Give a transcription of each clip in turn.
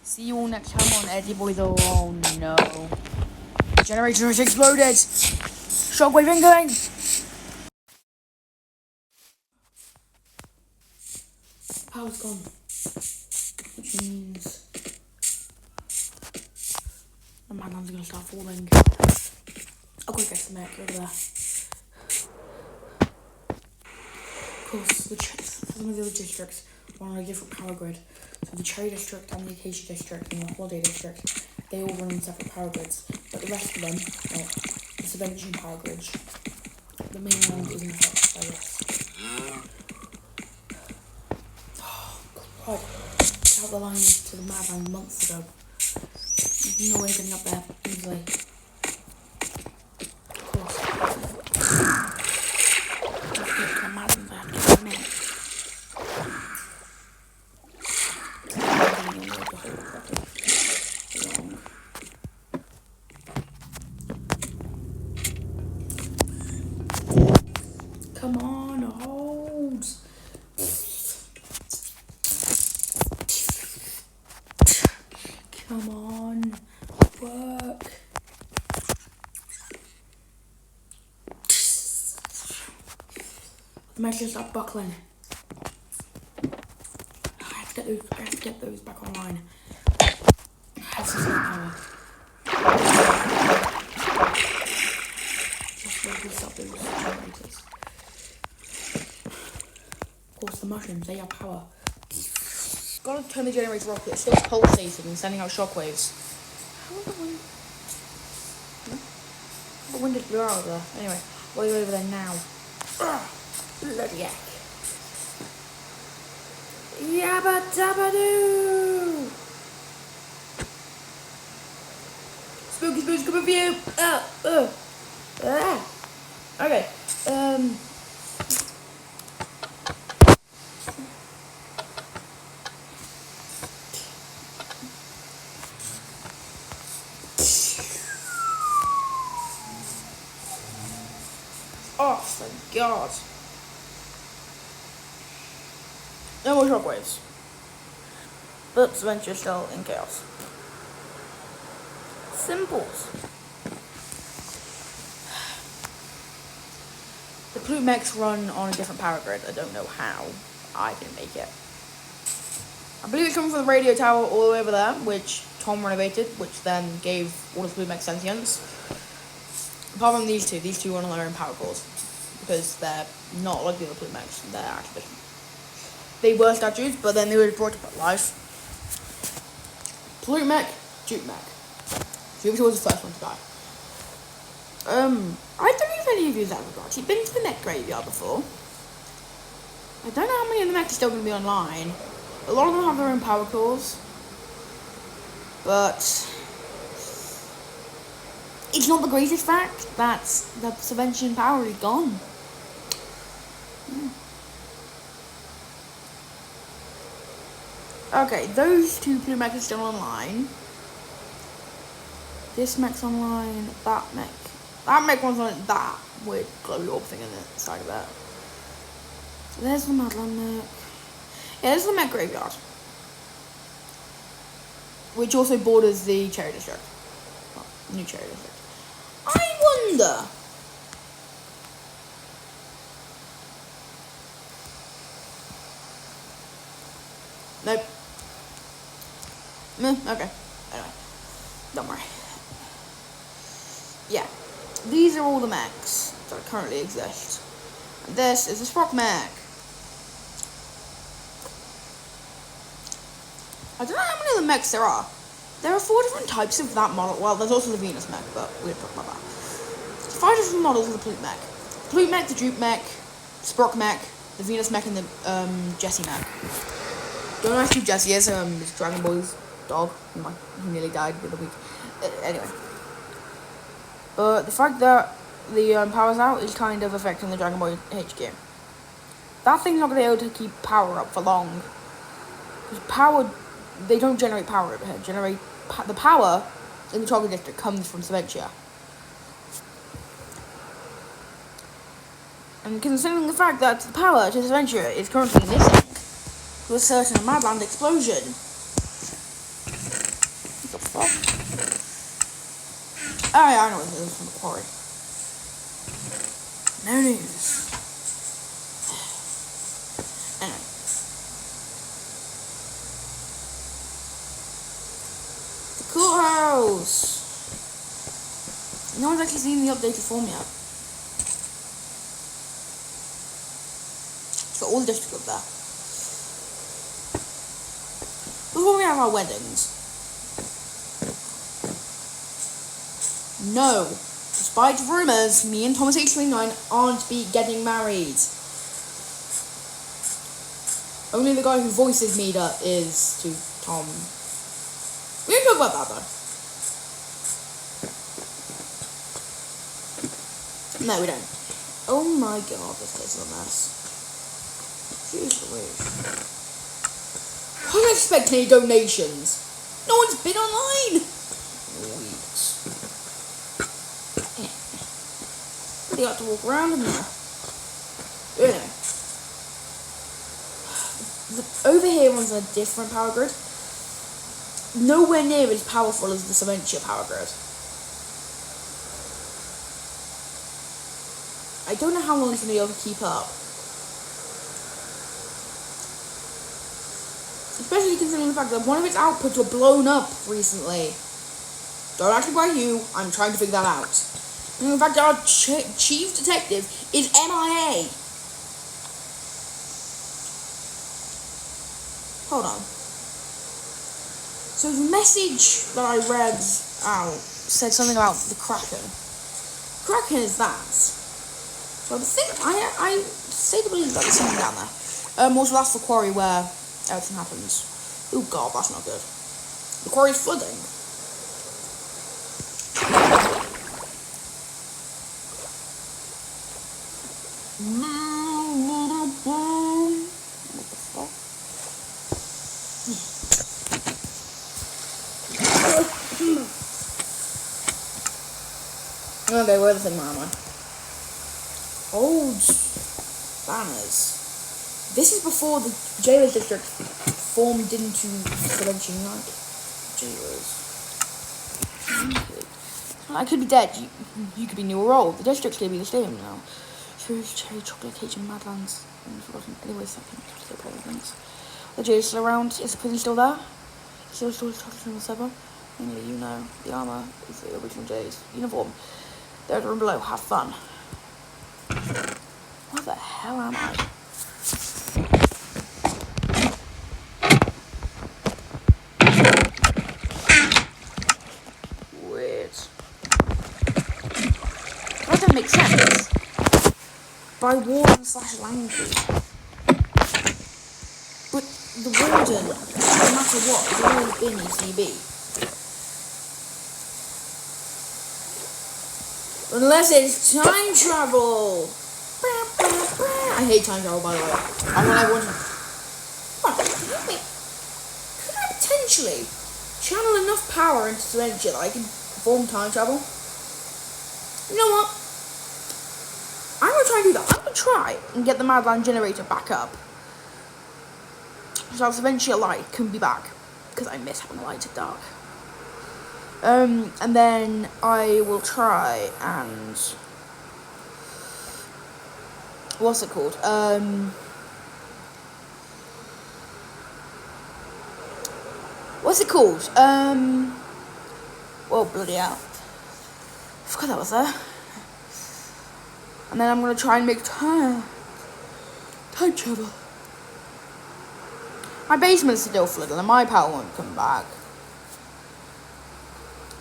See you all next time on Eddie Boy though. Oh no. Generator has exploded. Shockwave incoming. Power's gone. Which means the madland's gonna start falling. I'll go get some mech over there. Of course, some of the other districts are on a different power grid. So the Cherry District and the Acacia District and the Holiday District, they all run on separate power grids. But the rest of them, like the Subvention power grid, the mainland isn't affected by this. Oh, God. Put out the lines to the Madland months ago. There's no way getting up there easily. Of course. Just get to the Madland there. Get in it. Come on, hold. Come on, work. The match just start buckling. I have to get those back online. I have to start power. Just really stop those generators. Of course, the mushrooms, they have power. Gotta turn the generator off, it's still pulsating and sending out shockwaves. How are the wind? No? The wind is blue out there. Anyway, we'll go over there now. Bloody heck. Yabba dabba doo! Spooky spooky scoop of you! Okay, oh, thank God. No more shockwaves. But Subvention's still in chaos. Simples. The Plume mechs run on a different power grid. I don't know how. I didn't make it. I believe it's coming from the radio tower all the way over there, which Tom renovated, which then gave all of the Plume mechs sentience. Apart from these two run on their own power cores. Because they're not like the other Plume mechs. They're Activision. They were statues, but then they were brought to life. Plume mech, Duke mech. Duke was the first one to die. I don't know if any of you have ever actually been to the mech graveyard before. I don't know how many of the mechs are still going to be online. A lot of them have their own power cores. But it's not the greatest fact that the Subvention power is gone. Okay, those two Plume mechs are still online. This mech's online, that mech. That mech one's on that weird glowy orb thing in the side of that. So there's the Madland mech. Yeah, this is the mech graveyard. Which also borders the Cherry District. Well, new Cherry District. I wonder. Nope. Okay. Anyway. Don't worry. Yeah. These are all the mechs that currently exist. And this is a Sprock mech. I don't know how many of the mechs there are. There are 4 different types of that model. Well, there's also the Venus mech, but we don't talk about that. There's 5 different models of the Plume mech. Plume mech, the Duke mech, Sprock mech, the Venus mech, and the Jesse mech. Don't ask who Jesse is. It's Dragon Boy's dog. He nearly died the other week. Anyway. But the fact that the power's out is kind of affecting the Dragon Boy HQ. That thing's not going to be able to keep power up for long. Because power, they don't generate power over here. The power in the Chocolate District comes from Subvention. And considering the fact that the power to Subvention is currently missing to a certain Madland explosion, fuck? Oh yeah, I know what it is from the quarry. No news. Anyway. The courthouse! No one's actually seen the updated form yet. It's got all the districts up there. Before we have our weddings. No. Despite rumours, me and Thomas H29 aren't getting married. Only the guy who voices me is to Tom. We don't talk about that though. No, we don't. Oh my god, this place is a mess. Jeez Louise. I don't expect any donations. No one's been online. Weeks. They got to walk around in there. Anyway. Over here runs a different power grid. Nowhere near as powerful as the Cementia power grid. I don't know how long it's going to be able to keep up. Especially considering the fact that one of its outputs were blown up recently. Don't actually by you, I'm trying to figure that out. And in fact, our chief detective is MIA. Hold on. So the message that I read out said something about the Kraken. Kraken is that. So I think I say to believe that there's something down there. Also that's the quarry where everything happens. Oh god, that's not good. The quarry's flooding. What the fuck? Okay, where the thing am I? Old banners. This is before the Jailers District formed into Cementia United. Jailers. I could be dead. You could be new or old. The district's gonna be the same now. Cherries, cherry, chocolate, cake, and Madlands. Anyway, second. Things. The jail's still around. Is the prison still there? Still chocolate in the server. Anyway, you know the armor is the original J's uniform. They're the room below. Have fun. Where the hell am I? Weird. That doesn't make sense. By warden/landlord. But the warden, no matter what, has always been ECB. Unless it's time travel. I hate time travel, by the way. I'm what I want to. Could I potentially channel enough power into Cementia that I can perform time travel? You know what? I'm going to try and do that. I'm going to try and get the Madland generator back up. So Cementia light can be back. Because I miss having the lights at dark. And then I will try and... What's it called? What's it called? Well, bloody hell. I forgot that was there. And then I'm going to try and make time travel. My basement's still flooded and my power won't come back.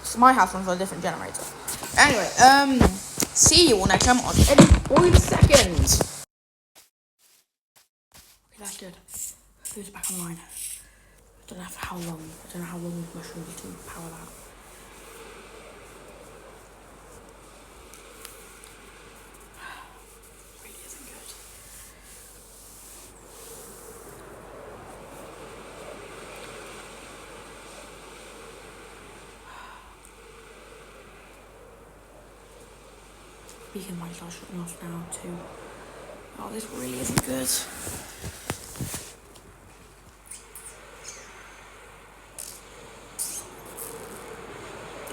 So my house runs on a different generator. Anyway, see you all next time on Edit Seconds. Okay, that's good. Food's back online. I don't know how long mushrooms to power that. Really isn't good. Beacon might start shutting off now too. Oh, this really isn't good.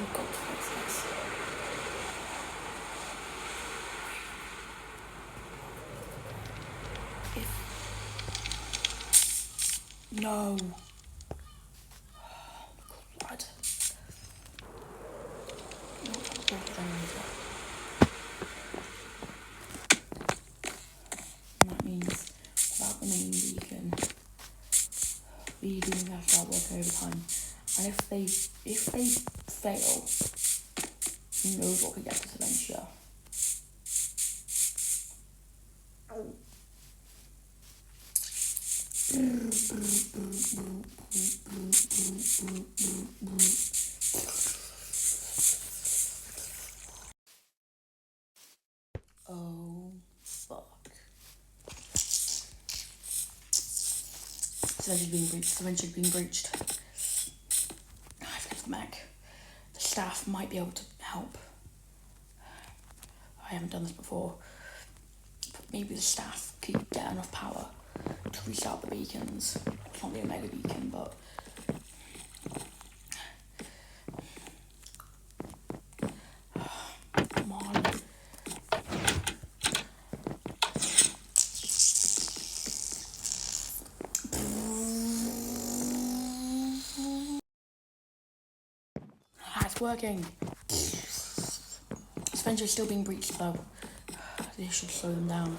I've got to fix this. No. Oh, God. And that means without the main beacon, we do have to start working overtime. And if they fail, who knows what could get to Silentia. Oh, fuck. Silentia being breached. I've left the mech. The staff might be able to help. I haven't done this before. But maybe the staff could get enough power to restart the beacons. It's not the Omega beacon, but come on. It's working. Spencer's still being breached though. This should slow them down.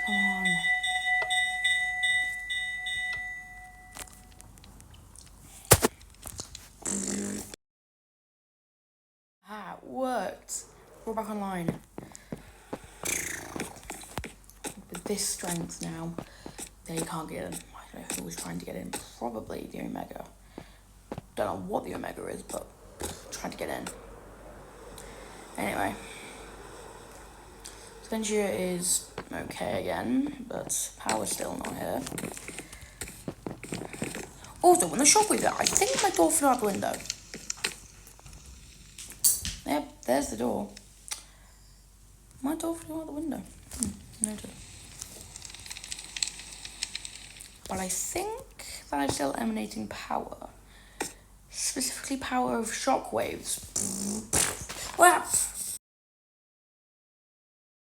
Come on. Ah, it worked. We're back online. With this strength now, they can't get in. I don't know who was trying to get in. Probably the Omega. Don't know what the Omega is, but trying to get in. Anyway. Spencer is okay again, but power's still not here. Also, when the shockwave there, I think my door flew out the window. Yep, there's the door. My door flew out the window. Noted. But I think that I'm still emanating power. Specifically power of shockwaves. Wow.